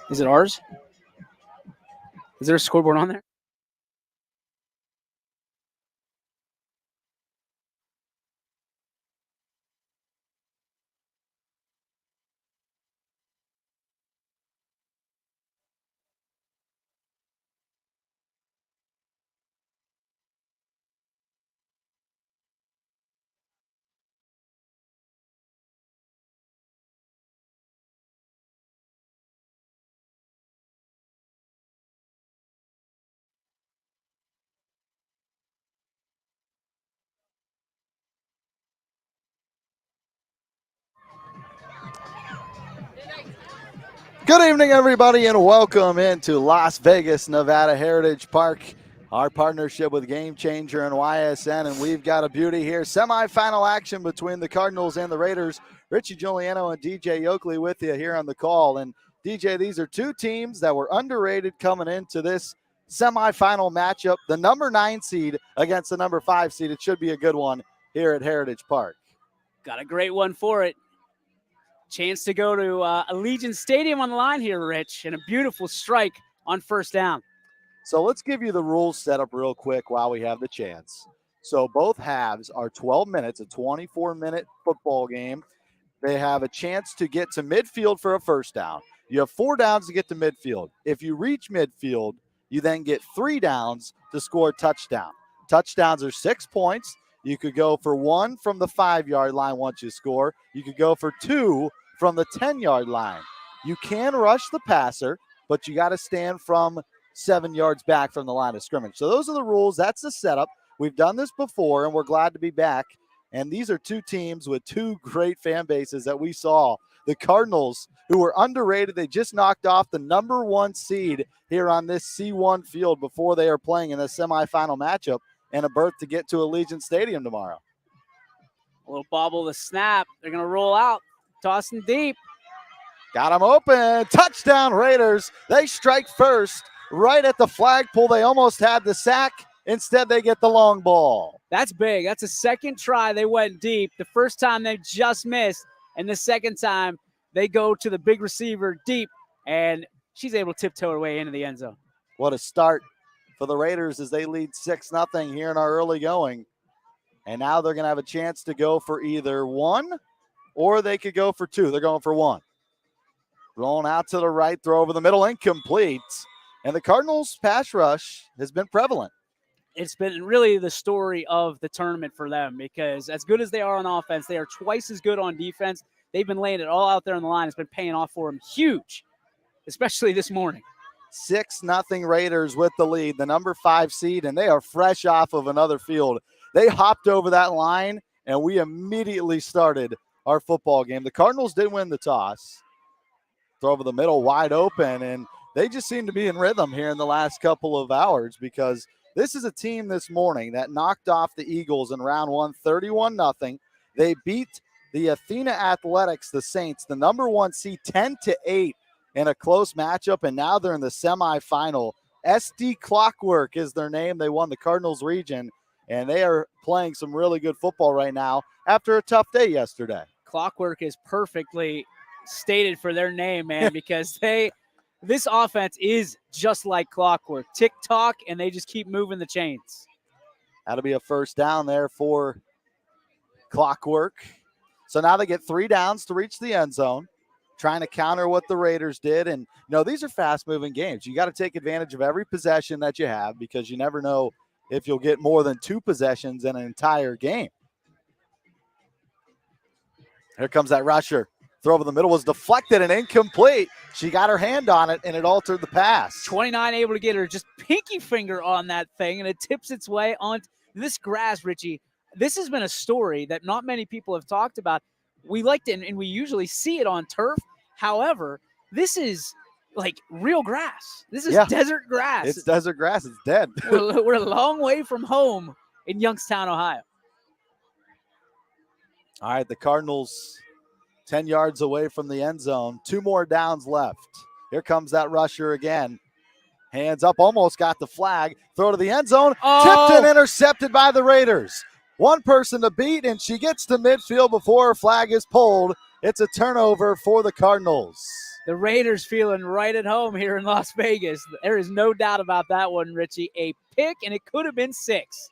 Is it ours? Is there a scoreboard on there? Good evening, everybody, and welcome into Las Vegas, Nevada Heritage Park, our partnership with Game Changer and YSN, and we've got a beauty here. Semifinal action between the Cardinals and the Raiders. Richie Giuliano and DJ Oakley with you here on the call. And DJ, these are two teams that were underrated coming into this semifinal matchup. The number 9 seed against the number 5 seed. It should be a good one here at Heritage Park. Got a great one for it. Chance to go to Allegiant Stadium on the line here, Rich, and a beautiful strike on first down. So let's give you the rules set up real quick while we have the chance. So both halves are 12 minutes, a 24-minute football game. They have a chance to get to midfield for a first down. You have 4 downs to get to midfield. If you reach midfield, you then get 3 downs to score a touchdown. Touchdowns are 6 points. You could go for 1 from the 5-yard line once you score. You could go for 2 from the 10-yard line. You can rush the passer, but you got to stand from 7 yards back from the line of scrimmage. So those are the rules. That's the setup. We've done this before, and we're glad to be back. And these are two teams with two great fan bases that we saw. The Cardinals, who were underrated, they just knocked off the number 1 seed here on this C1 field before they are playing in the semifinal matchup, and a berth to get to Allegiant Stadium tomorrow. A little bobble the snap. They're going to roll out. Tossing deep. Got them open. Touchdown Raiders. They strike first right at the flagpole. They almost had the sack. Instead, they get the long ball. That's big. That's a second try. They went deep. The first time they just missed, and the second time they go to the big receiver deep, and she's able to tiptoe her way into the end zone. What a start for the Raiders as they lead 6-0 here in our early going. And now they're going to have a chance to go for either 1 or they could go for 2. They're going for 1. Rolling out to the right, throw over the middle, incomplete. And the Cardinals' pass rush has been prevalent. It's been really the story of the tournament for them because as good as they are on offense, they are twice as good on defense. They've been laying it all out there on the line. It's been paying off for them huge, especially this morning. 6-0 Raiders with the lead, the number 5 seed, and they are fresh off of another field. They hopped over that line, and we immediately started our football game. The Cardinals did win the toss. Throw over the middle, wide open, and they just seem to be in rhythm here in the last couple of hours because this is a team this morning that knocked off the Eagles in round 1, 31-0. They beat the Athena Athletics, the Saints, the number 1 seed, 10-8 in a close matchup, and now they're in the semifinal. SD Clockwork is their name. They won the Cardinals region, and they are playing some really good football right now after a tough day yesterday. Clockwork is perfectly stated for their name, man, because this offense is just like clockwork. Tick-tock, and they just keep moving the chains. That'll be a first down there for Clockwork. So now they get 3 downs to reach the end zone, trying to counter what the Raiders did. And, these are fast-moving games. You got to take advantage of every possession that you have because you never know if you'll get more than 2 possessions in an entire game. Here comes that rusher. Throw over the middle was deflected and incomplete. She got her hand on it, and it altered the pass. 29 able to get her just pinky finger on that thing, and it tips its way onto this grass, Richie. This has been a story that not many people have talked about. We liked it, and we usually see it on turf. However, this is like real grass. This is desert grass. It's desert grass. It's dead. We're a long way from home in Youngstown, Ohio. All right, the Cardinals 10 yards away from the end zone. 2 more downs left. Here comes that rusher again. Hands up, almost got the flag. Throw to the end zone. Oh. Tipped and intercepted by the Raiders. 1 person to beat, and she gets to midfield before her flag is pulled. It's a turnover for the Cardinals. The Raiders feeling right at home here in Las Vegas. There is no doubt about that one, Richie. A pick, and it could have been 6.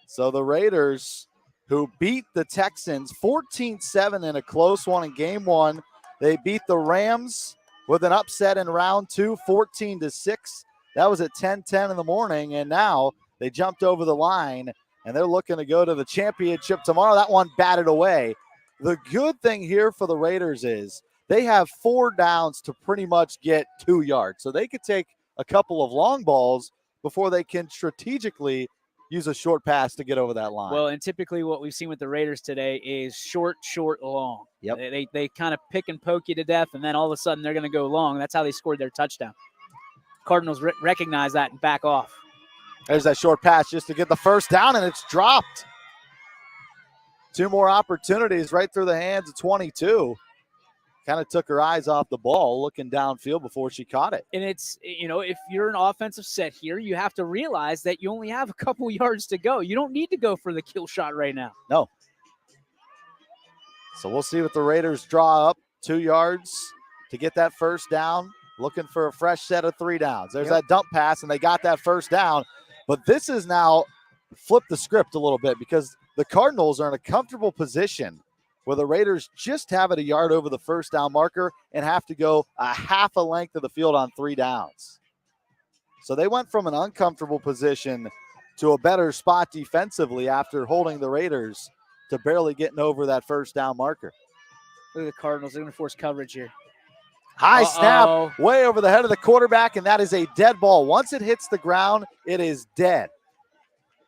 So the Raiders, who beat the Texans 14-7 in a close one in game 1, they beat the Rams with an upset in round 2, 14-6. That was at 10:10 in the morning, and now they jumped over the line, and they're looking to go to the championship tomorrow. That one batted away. The good thing here for the Raiders is they have 4 downs to pretty much get 2 yards. So they could take a couple of long balls before they can strategically use a short pass to get over that line. Well, and typically what we've seen with the Raiders today is short, long. Yep. They kind of pick and poke you to death, and then all of a sudden they're going to go long. That's how they scored their touchdown. Cardinals recognize that and back off. There's that short pass just to get the first down, and it's dropped. 2 more opportunities right through the hands of 22. Kind of took her eyes off the ball, looking downfield before she caught it. And it's, if you're an offensive set here, you have to realize that you only have a couple yards to go. You don't need to go for the kill shot right now. No. So we'll see what the Raiders draw up. 2 yards to get that first down. Looking for a fresh set of 3 downs. There's that dump pass, and they got that first down. But this is now flipped the script a little bit because the Cardinals are in a comfortable position where the Raiders just have it a yard over the first down marker and have to go a half a length of the field on 3 downs. So they went from an uncomfortable position to a better spot defensively after holding the Raiders to barely getting over that first down marker. Look at the Cardinals. They're going to force coverage here. High snap, way over the head of the quarterback, and that is a dead ball. Once it hits the ground, it is dead.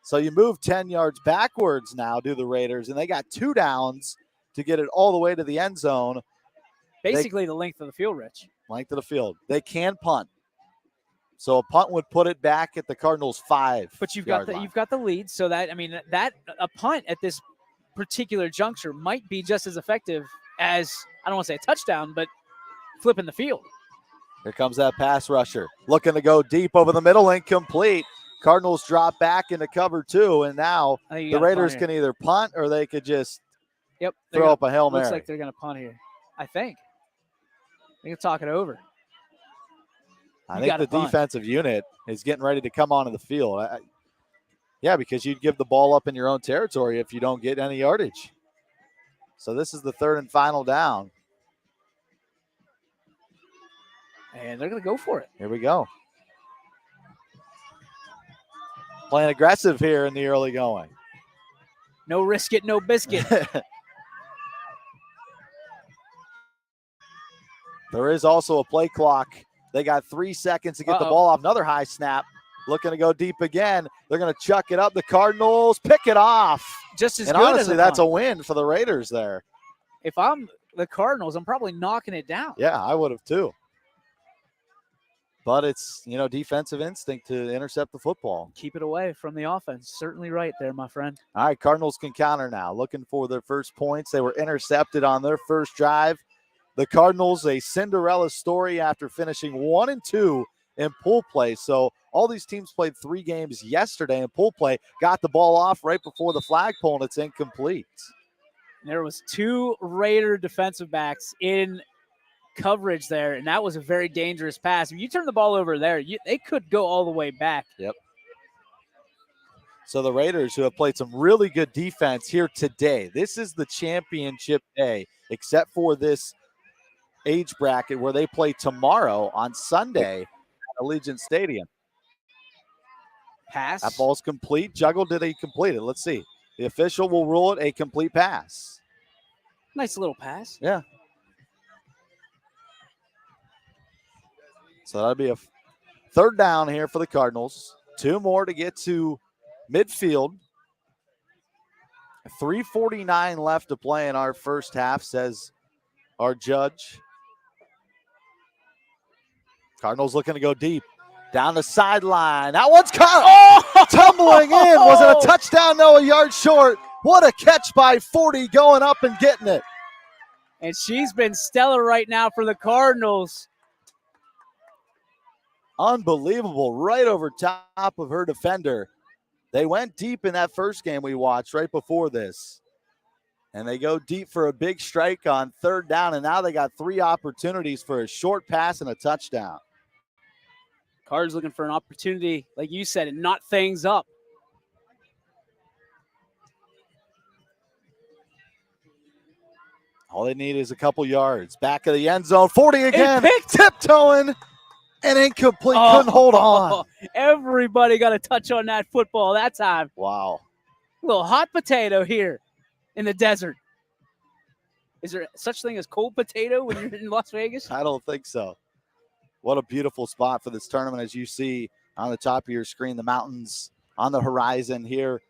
So you move 10 yards backwards now, do the Raiders, and they got 2 downs to get it all the way to the end zone. Basically the length of the field, Rich. Length of the field. They can punt. So a punt would put it back at the Cardinals' 5. But you've got the lead, so that a punt at this particular juncture might be just as effective as, I don't want to say a touchdown, but flipping the field. Here comes that pass rusher. Looking to go deep over the middle, incomplete. Cardinals drop back into cover 2, and now the Raiders can either punt or they could just throw up a Hail Mary. Looks like they're going to punt here, I think. They can talk it over. I think the defensive unit is getting ready to come onto the field. Because you'd give the ball up in your own territory if you don't get any yardage. So this is the 3rd and final down. And they're going to go for it. Here we go. Playing aggressive here in the early going. No risk it, no biscuit. There is also a play clock. They got 3 seconds to get the ball off. Another high snap. Looking to go deep again. They're going to chuck it up. The Cardinals pick it off. Just as and good honestly, as that's a win for the Raiders there. If I'm the Cardinals, I'm probably knocking it down. Yeah, I would have too. But it's, defensive instinct to intercept the football. Keep it away from the offense. Certainly right there, my friend. All right, Cardinals can counter now. Looking for their first points. They were intercepted on their first drive. The Cardinals, a Cinderella story after finishing 1-2 in pool play. So all these teams played 3 games yesterday in pool play, got the ball off right before the flagpole, and it's incomplete. There was 2 Raider defensive backs in coverage there, and that was a very dangerous pass. If you turn the ball over there, they could go all the way back. Yep. So the Raiders, who have played some really good defense here today, this is the championship day, except for this age bracket where they play tomorrow on Sunday at Allegiant Stadium. Pass. That ball's complete. Juggle, did he complete it? Let's see. The official will rule it a complete pass. Nice little pass. Yeah. So that'll be a 3rd down here for the Cardinals. 2 more to get to midfield. 3:49 left to play in our first half, says our judge. Cardinals looking to go deep. Down the sideline. That one's caught. Tumbling in. Was it a touchdown? No, a yard short. What a catch by 40 going up and getting it. And she's been stellar right now for the Cardinals. Unbelievable. Right over top of her defender. They went deep in that first game we watched right before this. And they go deep for a big strike on third down, and now they got 3 opportunities for a short pass and a touchdown. Cards looking for an opportunity, like you said, and knot things up. All they need is a couple yards. Back of the end zone, 40 again, picked. tiptoeing and incomplete. Couldn't hold on. Everybody got a touch on that football that time. Wow. A little hot potato here in the desert. Is there such thing as cold potato when you're in Las Vegas? I don't think so. What a beautiful spot for this tournament. As you see on the top of your screen, the mountains on the horizon here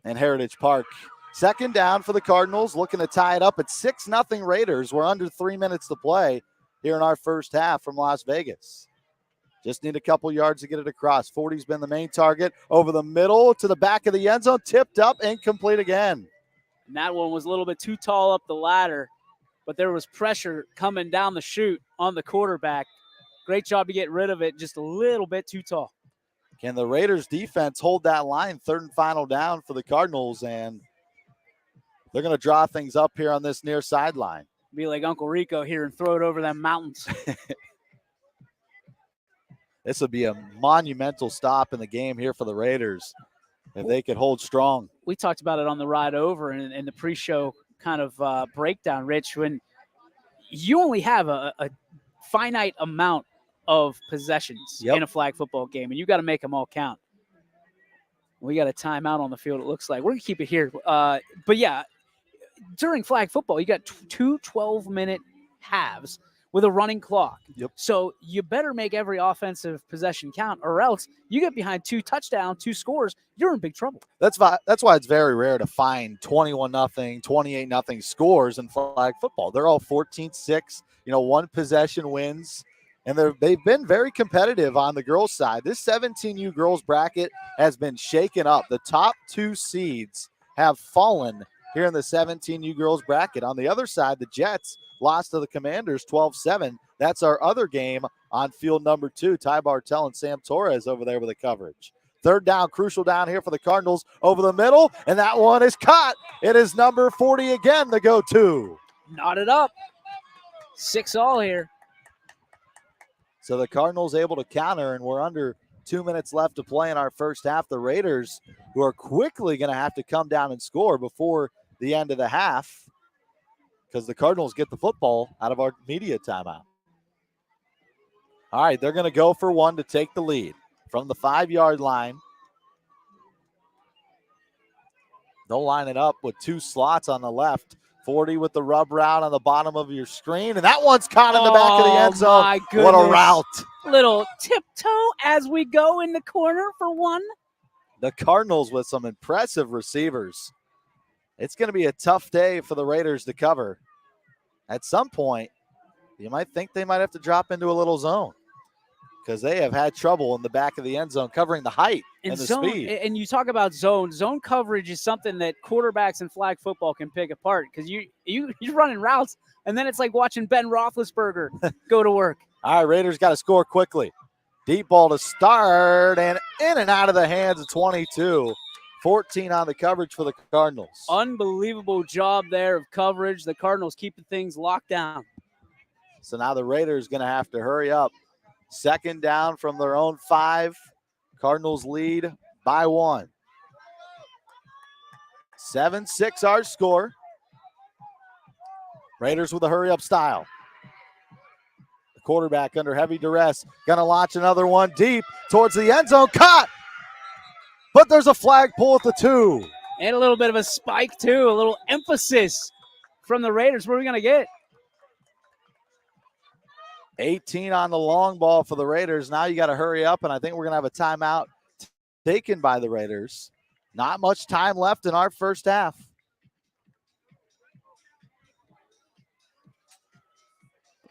in Heritage Park. Second down for the Cardinals, looking to tie it up at 6-0 Raiders. We're under 3 minutes to play here in our first half from Las Vegas. Just need a couple yards to get it across. 40's been the main target. Over the middle to the back of the end zone, tipped up, incomplete again. And that one was a little bit too tall up the ladder, but there was pressure coming down the chute on the quarterback. Great job to get rid of it, just a little bit too tall. Can the Raiders defense hold that line? Third and final down for the Cardinals, and they're going to draw things up here on this near sideline. Be like Uncle Rico here and throw it over them mountains. This would be a monumental stop in the game here for the Raiders if they could hold strong. We talked about it on the ride over and the pre-show kind of breakdown, Rich, when you only have a finite amount of possessions in a flag football game, and you got to make them all count. We got a timeout on the field, it looks like. We're going to keep it here. But, yeah, during flag football, you got two 12-minute halves with a running clock. Yep. So you better make every offensive possession count, or else you get behind 2 touchdowns, 2 scores, you're in big trouble. That's why it's very rare to find 21-0, 28-0 scores in flag football. They're all 14-6, one possession wins. And they've been very competitive on the girls' side. This 17U girls bracket has been shaken up. The top 2 seeds have fallen here in the 17U girls bracket. On the other side, the Jets lost to the Commanders 12-7. That's our other game on field number 2. Ty Bartell and Sam Torres over there with the coverage. Third down, crucial down here for the Cardinals over the middle, and that one is caught. It is number 40 again, the go-to. Knotted up. 6-all here. So the Cardinals able to counter, and we're under 2 minutes left to play in our first half. The Raiders, who are quickly going to have to come down and score before the end of the half, because the Cardinals get the football out of our media timeout. All right, they're going to go for one to take the lead from the 5-yard line. They'll line it up with 2 slots on the left. 40 with the rub route on the bottom of your screen, and that one's caught in the back of the end zone. My goodness. What a route. Little tiptoe as we go in the corner for one. The Cardinals with some impressive receivers. It's going to be a tough day for the Raiders to cover. At some point, you might think they might have to drop into a little zone, because they have had trouble in the back of the end zone covering the height and the speed. And you talk about zone. Zone coverage is something that quarterbacks in flag football can pick apart, because you're running routes, and then it's like watching Ben Roethlisberger go to work. All right, Raiders got to score quickly. Deep ball to start, and in and out of the hands of 22. 14 on the coverage for the Cardinals. Unbelievable job there of coverage. The Cardinals keeping things locked down. So now the Raiders going to have to hurry up. Second down from their own 5. Cardinals lead by 1. 7-6 our score. Raiders with a hurry-up style. The quarterback under heavy duress. Going to launch another one deep towards the end zone. Caught! But there's a flag pull at the 2. And a little bit of a spike, too. A little emphasis from the Raiders. What are we going to get? 18 on the long ball for the Raiders. Now you got to hurry up, and I think we're going to have a timeout taken by the Raiders. Not much time left in our first half.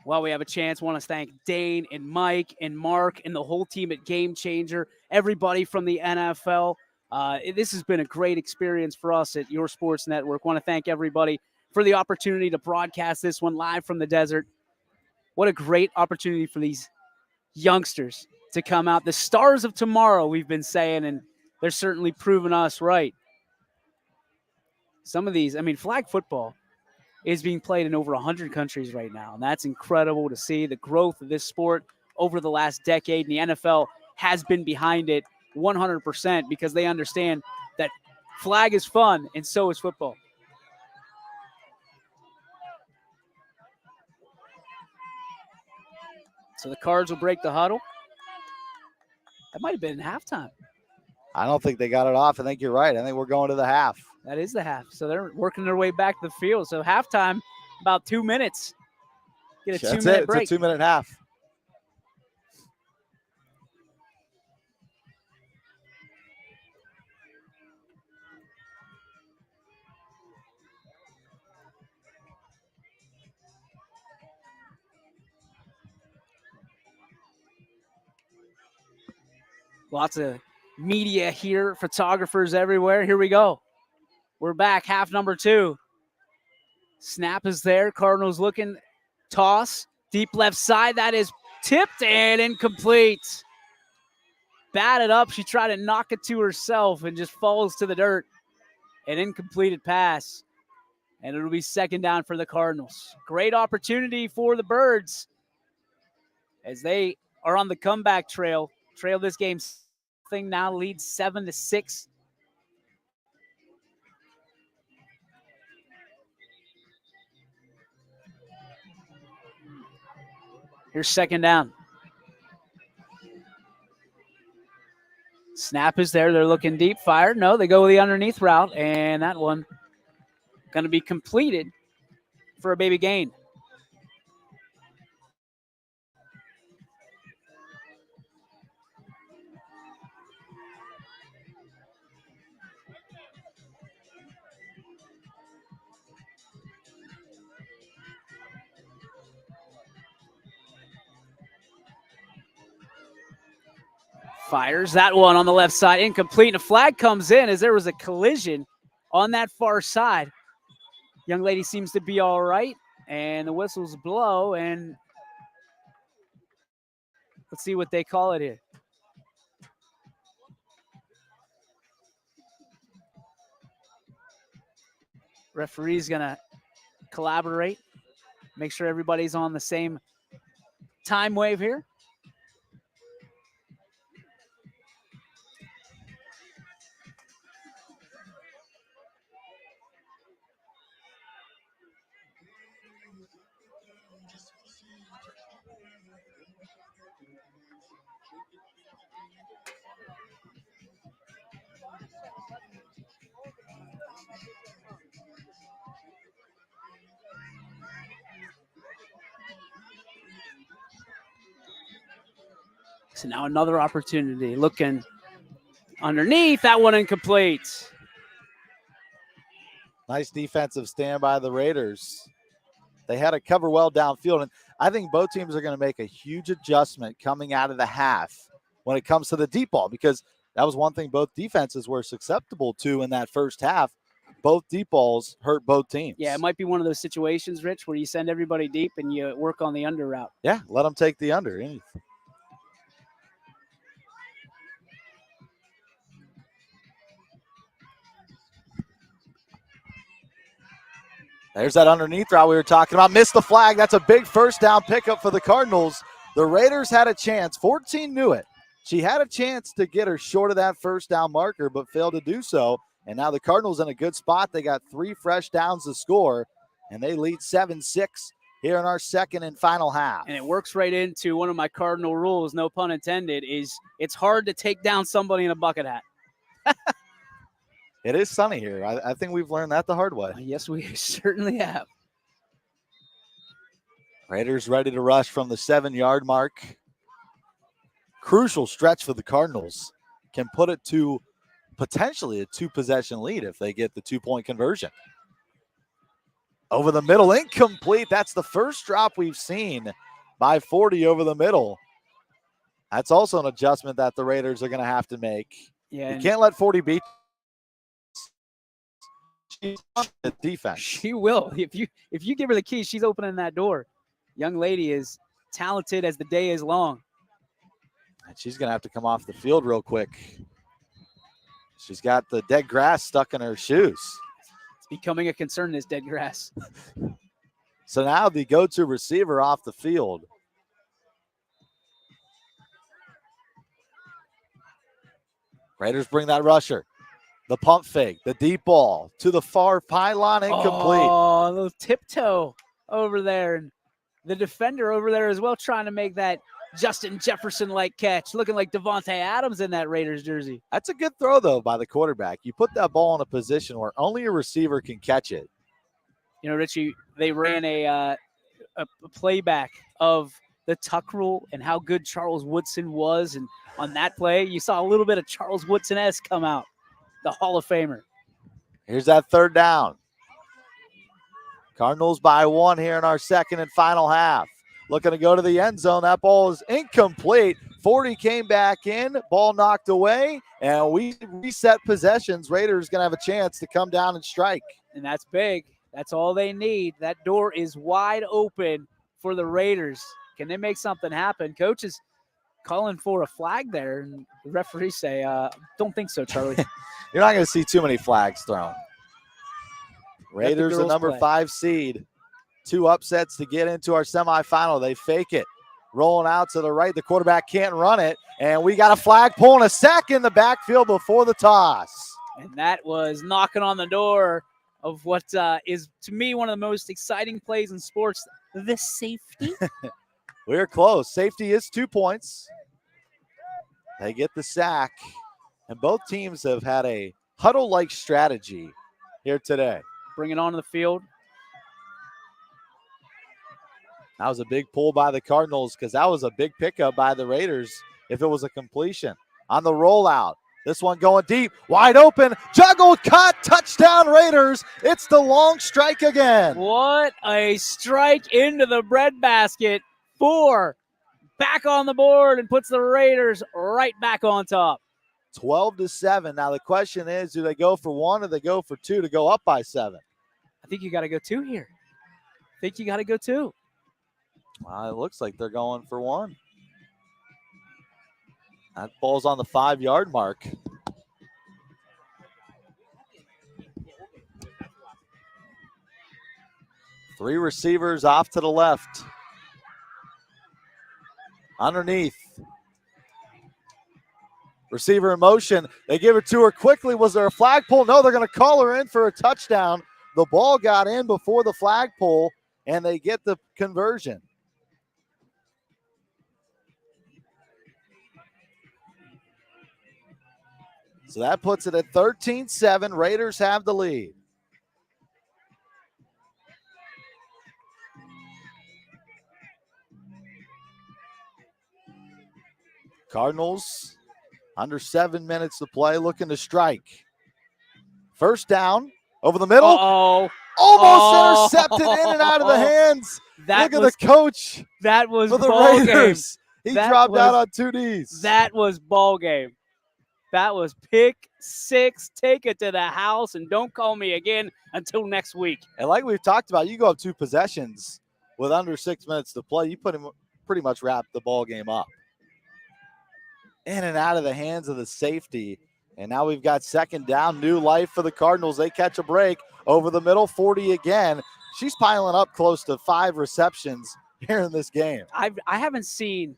Well, we have a chance. Want to thank Dane and Mike and Mark and the whole team at Game Changer, everybody from the NFL. This has been a great experience for us at Your Sports Network. Want to thank everybody for the opportunity to broadcast this one live from the desert. What a great opportunity for these youngsters to come out. The stars of tomorrow, we've been saying, and they're certainly proving us right. some of these, I mean, flag football is being played in over 100 countries right now. And that's incredible to see the growth of this sport over the last decade. And the NFL has been behind it 100% because they understand that flag is fun and so is football. So the Cards will break the huddle. That might have been halftime. I don't think they got it off. I think you're right. I think we're going to the half. That is the half. So they're working their way back to the field. So halftime, about 2 minutes. Get a That's 2 minute it. break. It's a 2-minute half. Lots of media here, photographers everywhere. Here we go. We're back, half number 2. Snap is there. Cardinals looking. Toss. Deep left side. That is tipped and incomplete. Batted up. She tried to knock it to herself and just falls to the dirt. An incompleted pass. And it'll be second down for the Cardinals. Great opportunity for the Birds as they are on the comeback trail. Trail this game thing now leads 7-6. Here's second down. Snap is there. They're looking deep. Fire. No, they go with the underneath route, and that one going to be completed for a baby gain. Fires that one on the left side, incomplete, and a flag comes in as there was a collision on that far side. Young lady seems to be all right, and the whistles blow, and let's see what they call it here. Referee's gonna collaborate, make sure everybody's on the same time wave here. So now another opportunity. Looking underneath, that one incomplete. Nice defensive stand by the Raiders. They had to cover well downfield, and I think both teams are going to make a huge adjustment coming out of the half when it comes to the deep ball, because that was one thing both defenses were susceptible to in that first half. Both deep balls hurt both teams. Yeah, it might be one of those situations, Rich, where you send everybody deep and you work on the under route. Yeah, let them take the under. There's that underneath route we were talking about. Missed the flag. That's a big first down pickup for the Cardinals. The Raiders had a chance. 14 knew it. She had a chance to get her short of that first down marker, but failed to do so. And now the Cardinals in a good spot. They got 3 fresh downs to score, and they lead 7-6 here in our second and final half. And it works right into one of my Cardinal rules, no pun intended, is it's hard to take down somebody in a bucket hat. It is sunny here. I think we've learned that the hard way. Yes, we certainly have. Raiders ready to rush from the 7-yard mark. Crucial stretch for the Cardinals. Can put it to potentially a 2-possession lead if they get the 2-point conversion. Over the middle, incomplete. That's the first drop we've seen by 40 over the middle. That's also an adjustment that the Raiders are going to have to make. Yeah, you can't let 40 beat the defense. She will. If you give her the keys, she's opening that door. Young lady is talented as the day is long. And she's going to have to come off the field real quick. She's got the dead grass stuck in her shoes. It's becoming a concern, this dead grass. So now the go-to receiver off the field. Raiders bring that rusher. The pump fake, the deep ball to the far pylon, incomplete. Oh, a little tiptoe over there. And the defender over there as well, trying to make that Justin Jefferson-like catch, looking like Devontae Adams in that Raiders jersey. That's a good throw, though, by the quarterback. You put that ball in a position where only a receiver can catch it. You know, Richie, they ran a playback of the tuck rule and how good Charles Woodson was. And on that play, you saw a little bit of Charles Woodson-esque come out, the Hall of Famer. Here's that third down. Cardinals by 1 here in our second and final half. Looking to go to the end zone. That ball is incomplete. 40 came back in, ball knocked away, and we reset possessions. Raiders going to have a chance to come down and strike. And that's big. That's all they need. That door is wide open for the Raiders. Can they make something happen? Coach is calling for a flag there, and the referees say, don't think so, Charlie. You're not going to see too many flags thrown. Raiders, the number 5 seed. 2 upsets to get into our semifinal. They fake it. Rolling out to the right. The quarterback can't run it. And we got a flag pulling a sack in the backfield before the toss. And that was knocking on the door of what is, to me, one of the most exciting plays in sports, the safety. We're close. Safety is 2 points. They get the sack. And both teams have had a huddle-like strategy here today. Bring it onto the field. That was a big pull by the Cardinals because that was a big pickup by the Raiders if it was a completion. On the rollout, this one going deep, wide open, juggled, caught, touchdown Raiders. It's the long strike again. What a strike into the breadbasket. 4 back on the board and puts the Raiders right back on top. 12-7. Now the question is, do they go for 1 or they go for 2 to go up by 7? I think you got to go 2 here. I think you got to go 2. Well, it looks like they're going for 1. That ball's on the 5-yard mark. Three receivers off to the left. Underneath. Receiver in motion. They give it to her quickly. Was there a flag pull? No, they're going to call her in for a touchdown. The ball got in before the flag pull, and they get the conversion. So that puts it at 13-7. Raiders have the lead. Cardinals under 7 minutes to play, looking to strike. First down over the middle. Uh-oh. Almost intercepted in and out of the hands. Look at the coach. That was for the ball Raiders. Game. He dropped out on 2 knees. That was ball game. That was pick 6. Take it to the house and don't call me again until next week. And like we've talked about, you go up 2 possessions with under 6 minutes to play. You pretty much wrap the ball game up. In and out of the hands of the safety. And now we've got second down, new life for the Cardinals. They catch a break over the middle, 40 again. She's piling up close to 5 receptions here in this game. I haven't seen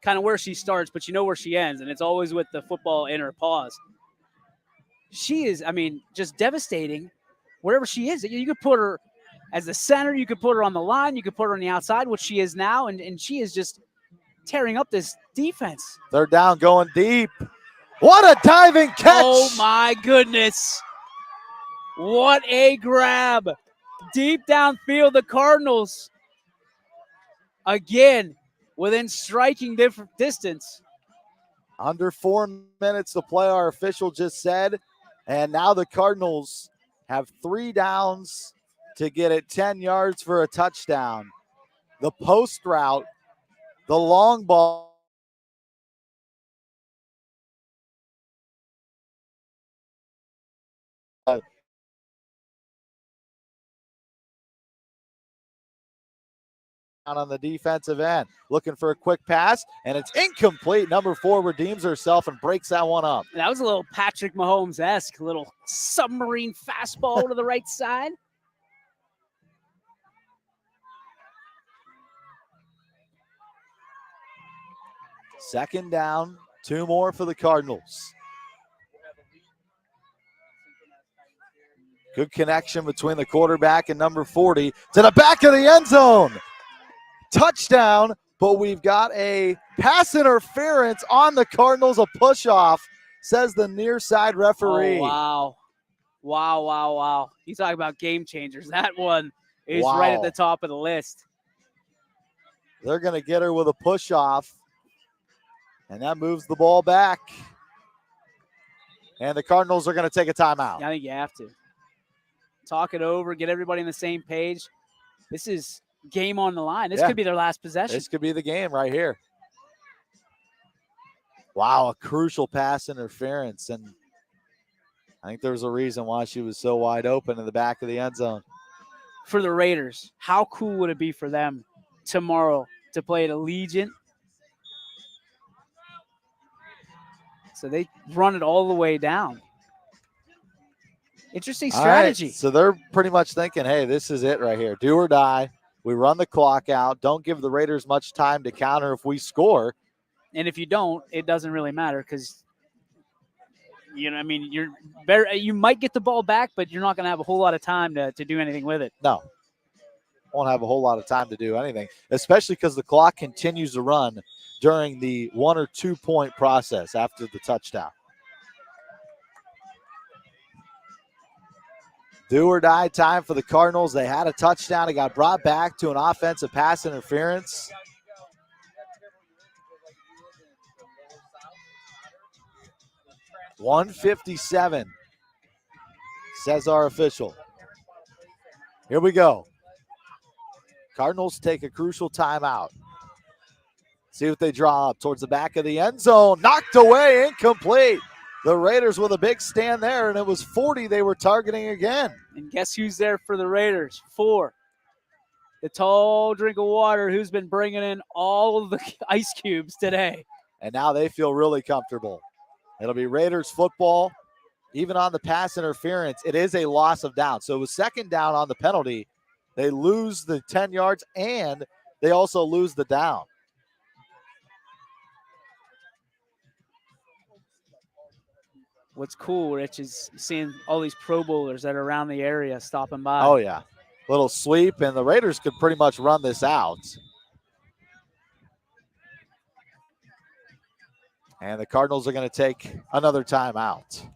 kind of where she starts, but you know where she ends, and it's always with the football in her paws. She is, just devastating wherever she is. You could put her as the center, you could put her on the line, you could put her on the outside, which she is now, and she is just tearing up this defense. Third down going deep. What a diving catch. Oh, my goodness. What a grab. Deep downfield, the Cardinals, again, within striking distance. Under 4 minutes to play, our official just said. And now the Cardinals have 3 downs to get it 10 yards for a touchdown. The post route, the long ball. on the defensive end. Looking for a quick pass, and it's incomplete. Number 4 redeems herself and breaks that one up. That was a little Patrick Mahomes-esque, little submarine fastball to the right side. Second down, 2 more for the Cardinals. Good connection between the quarterback and number 40 to the back of the end zone. Touchdown, but we've got a pass interference on the Cardinals, a push-off, says the near side referee. Oh, wow. You talk about game changers. That one is right at the top of the list. They're going to get her with a push-off, and that moves the ball back. And the Cardinals are going to take a timeout. I think you have to. Talk it over, get everybody on the same page. This is game on the line. This could be their last possession. This could be the game right here. Wow, a crucial pass interference. And I think there's a reason why she was so wide open in the back of the end zone. For the Raiders, how cool would it be for them tomorrow to play at Allegiant? So they run it all the way down. Interesting strategy. Right, so they're pretty much thinking, hey, this is it right here. Do or die. We run the clock out. Don't give the Raiders much time to counter if we score. And if you don't, it doesn't really matter because, you might get the ball back, but you're not going to have a whole lot of time to do anything with it. No. Won't have a whole lot of time to do anything, especially because the clock continues to run during the 1 or 2 point process after the touchdown. Do or die time for the Cardinals. They had a touchdown. It got brought back to an offensive pass interference. .157, says our official. Here we go. Cardinals take a crucial timeout. See what they draw up towards the back of the end zone. Knocked away, incomplete. The Raiders with a big stand there, and it was 40 they were targeting again. And guess who's there for the Raiders? 4. The tall drink of water who's been bringing in all of the ice cubes today. And now they feel really comfortable. It'll be Raiders football. Even on the pass interference, it is a loss of down. So it was second down on the penalty. They lose the 10 yards, and they also lose the down. What's cool, Rich, is seeing all these Pro Bowlers that are around the area stopping by. Oh, yeah. Little sweep, and the Raiders could pretty much run this out. And the Cardinals are going to take another timeout.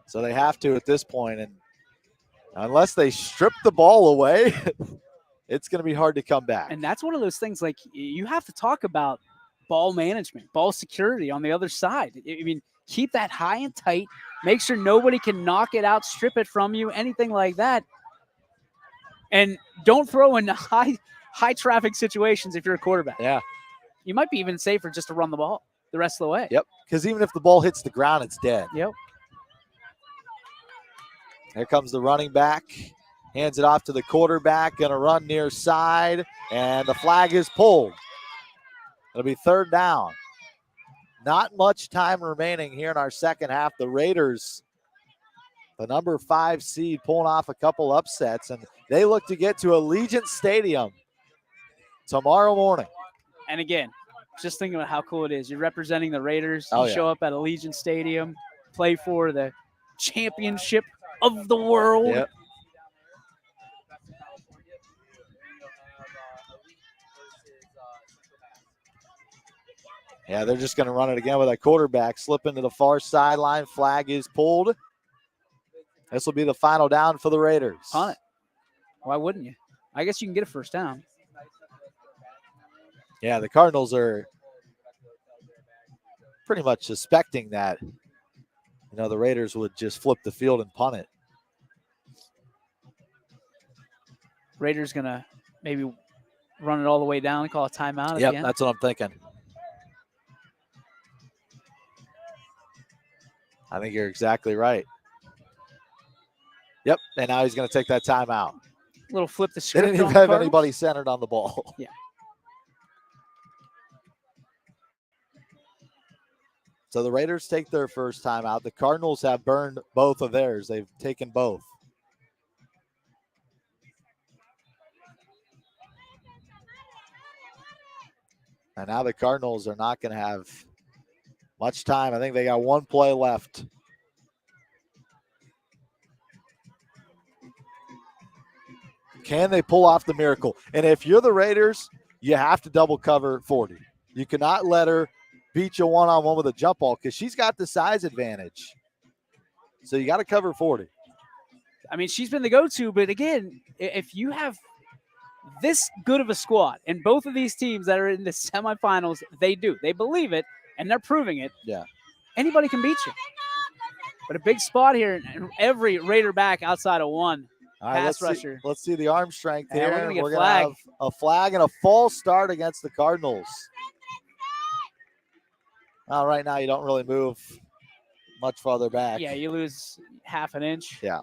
So they have to at this point, and unless they strip the ball away, it's going to be hard to come back. And that's one of those things, like, you have to talk about ball management, ball security on the other side. I mean, keep that high and tight. Make sure nobody can knock it out, strip it from you, anything like that. And don't throw in high traffic situations if you're a quarterback. Yeah. You might be even safer just to run the ball the rest of the way. Yep, because even if the ball hits the ground, it's dead. Yep. Here comes the running back. Hands it off to the quarterback. Going to run near side, and the flag is pulled. It'll be third down. Not much time remaining here in our second half. The Raiders, the number 5 seed, pulling off a couple upsets, and they look to get to Allegiant Stadium tomorrow morning. And again, just thinking about how cool it is. You're representing the Raiders. Oh, you show up at Allegiant Stadium, play for the championship of the world. Yep. Yeah, they're just going to run it again with that quarterback. Slip into the far sideline. Flag is pulled. This will be the final down for the Raiders. Punt it. Why wouldn't you? I guess you can get a first down. Yeah, the Cardinals are pretty much suspecting that, the Raiders would just flip the field and punt it. Raiders going to maybe run it all the way down and call a timeout Yep, again. that's what I'm thinking. I think you're exactly right. Yep, and now he's going to take that timeout. Little flip the They script. didn't even on the have Cardinals. anybody centered on the ball. Yeah. So the Raiders take their first time out. The Cardinals have burned both of theirs. They've taken both. And now the Cardinals are not going to have much time. I think they got one play left. Can they pull off the miracle? And if you're the Raiders, you have to double cover 40. You cannot let her beat you one-on-one with a jump ball because she's got the size advantage. So you got to cover 40. I mean, she's been the go-to, but again, if you have this good of a squad, and both of these teams that are in the semifinals, they do. They believe it, and they're proving it. Yeah. Anybody can beat you. But a big spot here, and every Raider back outside of one. All right, Pass rusher. Let's see the arm strength And here. we're gonna get We're a going to flag. have a flag and a false start against the Cardinals. Well, right now you don't really move much farther back. Yeah, you lose half an inch. Yeah.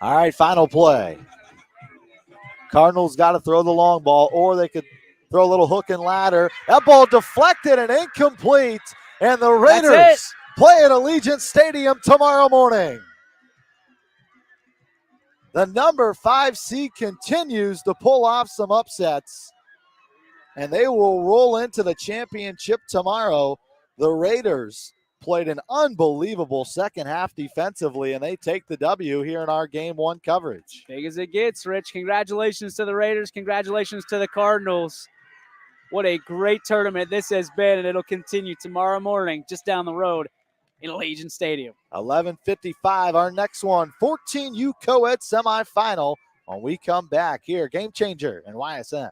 All right, final play. Cardinals got to throw the long ball, or they could throw a little hook and ladder. That ball deflected and incomplete, and the Raiders play at Allegiant Stadium tomorrow morning. The number 5 seed continues to pull off some upsets, and they will roll into the championship tomorrow. The Raiders played an unbelievable second half defensively, and they take the W here in our Game 1 coverage. Big as it gets, Rich. Congratulations to the Raiders. Congratulations to the Cardinals. What a great tournament this has been, and it'll continue tomorrow morning just down the road in Allegiant Stadium. 11:55, our next one, 14U co-ed semifinal when we come back here. Game Changer and YSN.